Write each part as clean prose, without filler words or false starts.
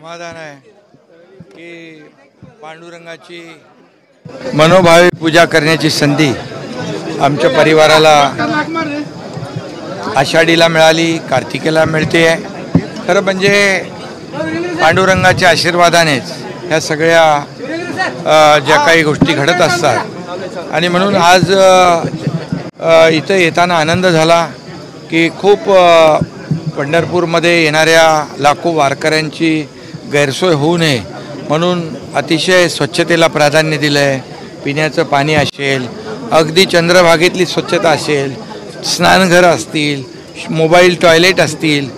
समाधान आहे की पांडुरंगाची मनोभावे पूजा करण्याची संधी आमच्या परिवाराला आषाढीला मिळाली, कार्तिकेला मिळते आहे। खरं म्हणजे पांडुरंगाच्या आशीर्वादानेच ह्या सगळ्या ज्या काही गोष्टी घडत असतात आणि म्हणून आज इथे येताना आनंद झाला की खूप पंढरपूरमध्ये येणाऱ्या लाखो वारकऱ्यांची गैरसोय होऊ नये म्हणून अतिशय स्वच्छतेला प्राधान्य दिलं आहे। पिण्याचं पाणी असेल, अगदी चंद्रभागेतली स्वच्छता असेल, स्नानघरं असतील, मोबाईल टॉयलेट असतील,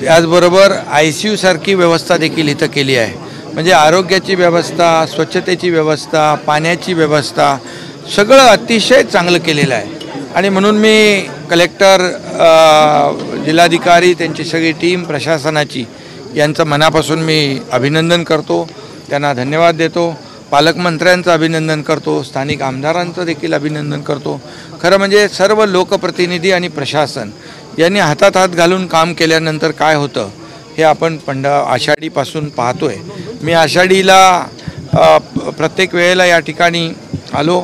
याचबरोबर ICU सारखी व्यवस्था देखील इथं केली आहे। म्हणजे आरोग्याची व्यवस्था, स्वच्छतेची व्यवस्था, पाण्याची व्यवस्था सगळं अतिशय चांगलं केलेलं आहे। आणि म्हणून मी कलेक्टर, जिल्हाधिकारी, त्यांची सगळी टीम, प्रशासनाची यांचं मनापासून मी अभिनंदन करतो, त्यांना धन्यवाद देतो। पालकमंत्र्यांचं अभिनंदन करतो, स्थानिक आमदारांचं देखील अभिनंदन करतो। खरं म्हणजे सर्व लोकप्रतिनिधी आणि प्रशासन यांनी हातात हात घालून काम केल्यानंतर काय होतं हे आपण आषाढीपासून पाहतोय। मी आषाढीला प्रत्येक वेळेला या ठिकाणी आलो,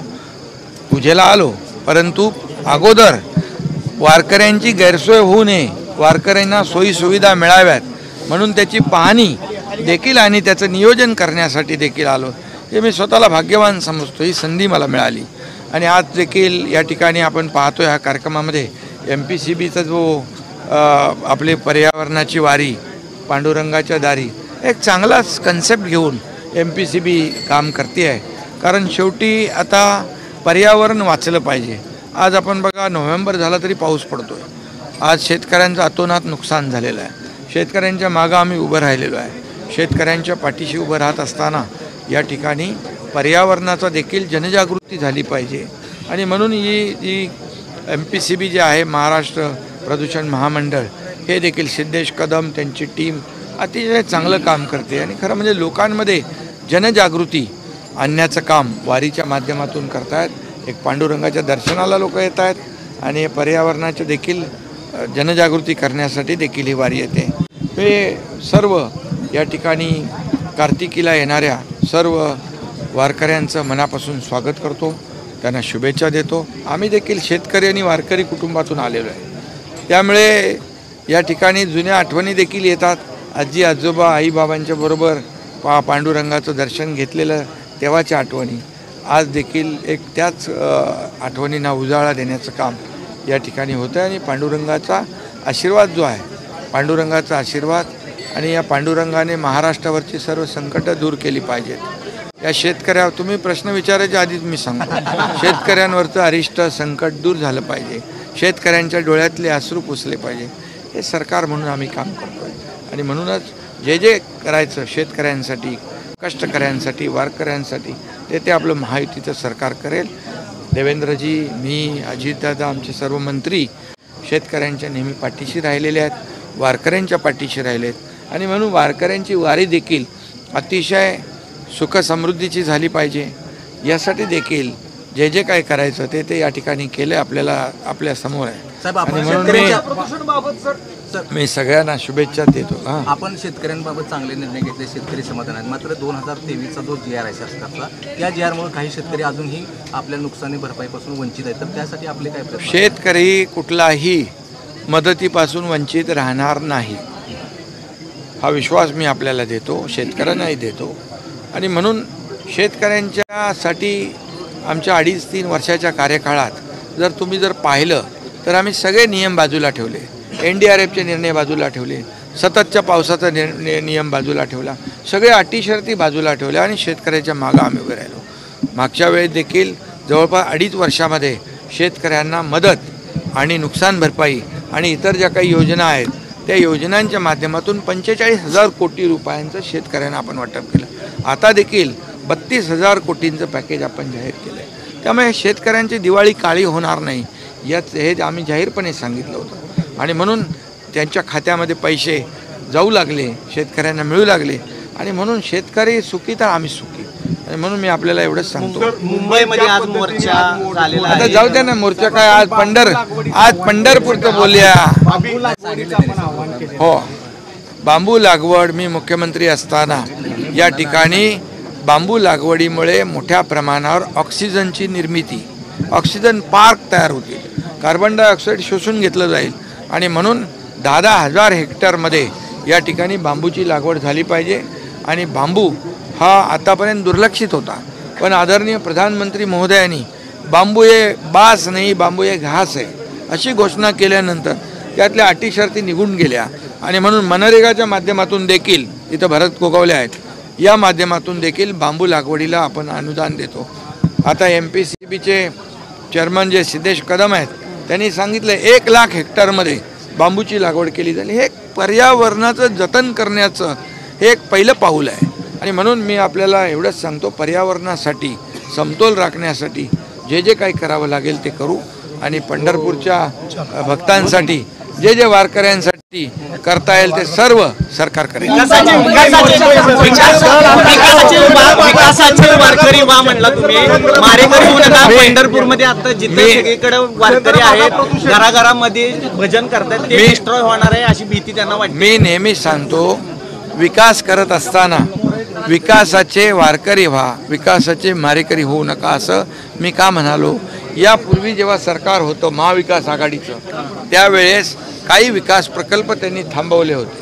पूजेला आलो, परंतु अगोदर वारकऱ्यांची गैरसोय होऊ नये, वारकऱ्यांना सोयीसुविधा मिळाव्यात म्हणून त्याची पाहणी देखील आणि त्याचं नियोजन करण्यासाठी देखील आलो। हे मी स्वतःला भाग्यवान समजतो, ही संधी मला मिळाली। आणि आज देखील या ठिकाणी आपण पाहतोय ह्या कार्यक्रमामध्ये MPCBचा जो आपले पर्यावरणाची वारी, पांडुरंगाच्या दारी, एक चांगलाच कन्सेप्ट घेऊन MPCB काम करते आहे। कारण शेवटी आता पर्यावरण वाचलं पाहिजे। आज आपण बघा, नोव्हेंबर झाला तरी पाऊस पडतो आहे। आज शेतकऱ्यांचं अतोनात नुकसान झालेलं आहे। शेतकऱ्यांच्या मागं आम्ही उभं राहिलेलो आहे। शेतकऱ्यांच्या पाठीशी उभं राहत असताना या ठिकाणी पर्यावरणाचा देखील जनजागृती झाली पाहिजे। आणि म्हणून ही MPCB जे आहे, महाराष्ट्र प्रदूषण महामंडळ, हे देखील सिद्धेश कदम त्यांची टीम अतिशय चांगलं काम करते। आणि खरं म्हणजे लोकांमध्ये जनजागृती आणण्याचं काम वारीच्या माध्यमातून करतायत। एक पांडुरंगाच्या दर्शनाला लोक येत आहेत आणि पर्यावरणाच्या देखील जनजागृती करण्यासाठी देखील ही वारी येते। हे सर्व या ठिकाणी कार्तिकीला येणाऱ्या सर्व वारकऱ्यांचं मनापासून स्वागत करतो, त्यांना शुभेच्छा देतो। आम्ही देखील शेतकरी आणि वारकरी कुटुंबातून आलेलो आहे, त्यामुळे या ठिकाणी जुन्या आठवणी देखील येतात। आजी आजोबा, आईबाबांच्या बरोबर पांडुरंगाचं दर्शन घेतलेलं तेव्हाच्या आठवणी आज देखील एक त्याच आठवणींना उजाळा देण्याचं काम या ठिकाणी होतं आहे। आणि पांडुरंगाचा आशीर्वाद जो आहे, पांडुरंगाचा आशीर्वाद, आणि या पांडुरंगाने महाराष्ट्रावरची सर्व संकटं दूर केली पाहिजेत। या शेतकऱ्या, तुम्ही प्रश्न विचारायच्या आधीच मी सांगतो, शेतकऱ्यांवरचं अरिष्ट संकट दूर झालं पाहिजे, शेतकऱ्यांच्या डोळ्यातले अश्रू पुसले पाहिजे, हे सरकार म्हणून आम्ही काम करतो आहे। आणि म्हणूनच जे जे करायचं शेतकऱ्यांसाठी, कष्टकऱ्यांसाठी, वारकऱ्यांसाठी, ते आपलं महायुतीचं सरकार करेल। देवेंद्रजी, मी, अजितदादा, आमचे सर्व मंत्री शेतकऱ्यांच्या नेहमी पाठीशी राहिलेले आहेत, वारकऱ्यांच्या पाठीशी राहिलेत। आणि म्हणून वारकऱ्यांची वारी देखील अतिशय सुखसमृद्धीची झाली पाहिजे, यासाठी देखील जे जे काय करायचं ते या ठिकाणी केलं आपल्या समोर आहे। आणि म्हणून मी सगळ्यांना शुभेच्छा देतो। आपण शेतकऱ्यांबाबत चांगले निर्णय घेतले, शेतकरी समाधान आहेत। मात्र 2023चा जो GR आहे सरकारचा, त्या GRमुळे काही शेतकरी अजूनही आपल्या नुकसानी भरपाईपासून वंचित आहेत, तर त्यासाठी आपले काय प्रयत्न? शेतकरी कुठलाही मदतीपासून वंचित राहणार नाही, हा विश्वास मी आपल्याला देतो, शेतकऱ्यांनाही देतो। आणि म्हणून शेतकऱ्यांच्यासाठी आमच्या 2.5-3 वर्षाच्या कार्यकाळात जर तुम्ही पाहिलं तर आम्ही सगळे नियम बाजूला ठेवले, NDRFचे निर्णय बाजूला ठेवले, सततच्या पावसाचा नियम बाजूला ठेवला, सगळे अटी शर्ती बाजूला ठेवल्या आणि शेतकऱ्याच्या मागं आम्ही उभे राहिलो। मागच्या वेळेस देखील जवळपास 2.5 वर्षामध्ये शेतकऱ्यांना मदत आणि नुकसान भरपाई आणि इतर ज्या काही योजना आहेत त्या योजनांच्या माध्यमातून 45,000 कोटी रुपयांचं शेतकऱ्यांना आपण वाटप केलं। आता देखील 32,000 कोटींचं पॅकेज आपण जाहीर केलं आहे। त्यामुळे शेतकऱ्यांची दिवाळी काळी होणार नाही, हे आम्ही जाहीरपणे सांगितलं होतं। आणि म्हणून त्यांच्या खात्यामध्ये पैसे जाऊ लागले, शेतकऱ्यांना मिळू लागले, आणि म्हणून शेतकरी सुखी तर आम्ही सुखी। आणि म्हणून मी आपल्याला एवढंच सांगतो, मुंबईमध्ये आज मोर्चा झालेला आहे, आता जाऊ द्या ना मोर्चा काय, आज पंढरपूरचं बोलूया। हो, बांबू लागवड मी मुख्यमंत्री असताना या ठिकाणी बांबू लागवडीमुळे मोठ्या प्रमाणावर ऑक्सिजनची निर्मिती, ऑक्सिजन पार्क तयार होतील, कार्बन डायऑक्साईड शोषून घेतलं जाईल आणि म्हणून 10,000 हेक्टरमध्ये या ठिकाणी बांबूची लागवड झाली पाहिजे. आणि बांबू हा आतापर्यंत दुर्लक्षित होता, पण आदरणीय प्रधानमंत्री महोदयांनी बांबू हे बास नाही, बांबू हे घास आहे अशी घोषणा केल्यानंतर त्यातल्या अटी शर्ती निघून गेल्या आणि म्हणून मनरेगाच्या माध्यमातून देखील इथं भरत गोगावले आहेत, या माध्यमातून देखील बांबू लागवडीला आपण अनुदान देतो. आता MPCBचे चेअरमन जे सिद्धेश कदम आहेत त्यांनी सांगितलं 1,00,000 हेक्टरमध्ये बांबूची लागवड केली जाईल. हे पर्यावरणाचं जतन करण्याचं हे एक पहिलं पाऊल आहे आणि म्हणून मी आपल्याला एवढंच सांगतो, पर्यावरणासाठी समतोल राखण्यासाठी जे जे काही करावं लागेल ते करू आणि पंढरपूरच्या भक्तांसाठी जे जे वारकऱ्यांसाठी करता येईल ते सर्व सरकार करेल. विकासाचे वारकरी व्हा म्हणला तुम्ही, मारेकरी होऊ नका. पंढरपूरमध्ये आता जिथे सगळीकडे वारकरी आहेत, घराघरामध्ये भजन करतात, ते डिस्ट्रॉय होणार आहे अशी भीती त्यांना वाटते. मी नेहमी सांगतो, विकास करत असताना विकासाचे वारकरी व्हा, विकासाचे मारेकरी होऊ नका असं मी का म्हणालो. यापूर्वी जेव्हा सरकार होतं महाविकास आघाडीचं, त्यावेळेस काही विकास प्रकल्प त्यांनी थांबवले होते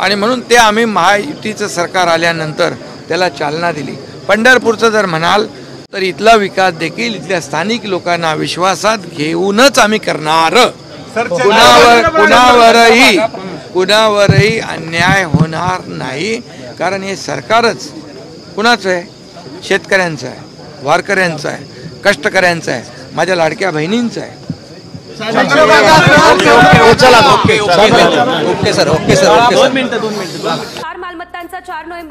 आणि म्हणून ते आम्ही महायुतीचं सरकार आल्यानंतर त्याला चालना दिली. पंढरपूरचं जर म्हणाल तर इथला विकास देखील इथल्या स्थानिक लोकांना विश्वासात घेऊनच आम्ही करणार. कुणावरही अन्याय होणार नाही, कारण हे सरकारच कुणाचं आहे? शेतकऱ्यांचं आहे, वारकऱ्यांचं आहे, कष्टकऱ्यांचं आहे, माझ्या लाडक्या बहिणींचं आहे. Okay sir. 2 मिनिटं. 4 मालमत्तांचा 4 नोव्हेंबर